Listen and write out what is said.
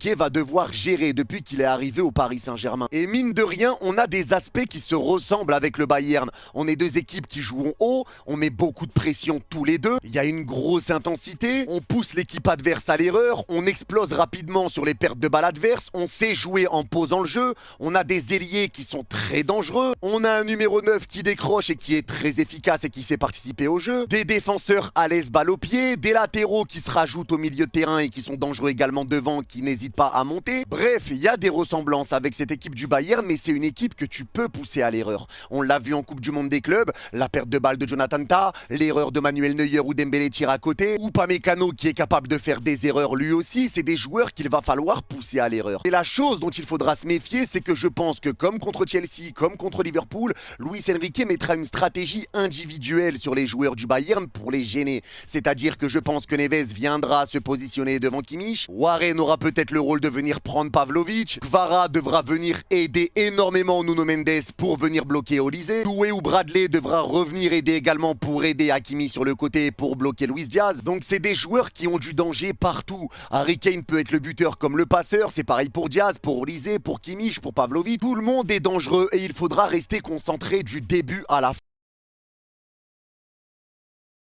Qui va devoir gérer depuis qu'il est arrivé au Paris Saint-Germain. Et mine de rien, on a des aspects qui se ressemblent avec le Bayern. On est deux équipes qui jouent haut, on met beaucoup de pression tous les deux, il y a une grosse intensité, on pousse l'équipe adverse à l'erreur, on explose rapidement sur les pertes de balles adverses, on sait jouer en posant le jeu, on a des ailiers qui sont très dangereux, on a un numéro 9 qui décroche et qui est très efficace et qui sait participer au jeu, des défenseurs à l'aise balle au pied, des latéraux qui se rajoutent au milieu de terrain et qui sont dangereux également devant, qui n'hésitent pas à monter. Bref, il y a des ressemblances avec cette équipe du Bayern, mais c'est une équipe que tu peux pousser à l'erreur. On l'a vu en Coupe du Monde des clubs, la perte de balle de Jonathan Tah, l'erreur de Manuel Neuer ou Dembélé tire à côté, ou Upamecano qui est capable de faire des erreurs lui aussi, c'est des joueurs qu'il va falloir pousser à l'erreur. Et la chose dont il faudra se méfier, c'est que je pense que comme contre Chelsea, comme contre Liverpool, Luis Enrique mettra une stratégie individuelle sur les joueurs du Bayern pour les gêner. C'est-à-dire que je pense que Neves viendra se positionner devant Kimmich, Warren aura peut-être le rôle de venir prendre Pavlovic, Kvara devra venir aider énormément Nuno Mendes pour venir bloquer Olise, Doué ou Bradley devra revenir aider également pour aider Hakimi sur le côté pour bloquer Luis Diaz. Donc c'est des joueurs qui ont du danger partout. Harry Kane peut être le buteur comme le passeur, c'est pareil pour Diaz, pour Olise, pour Kimmich, pour Pavlovic. Tout le monde est dangereux et il faudra rester concentré du début à la fin.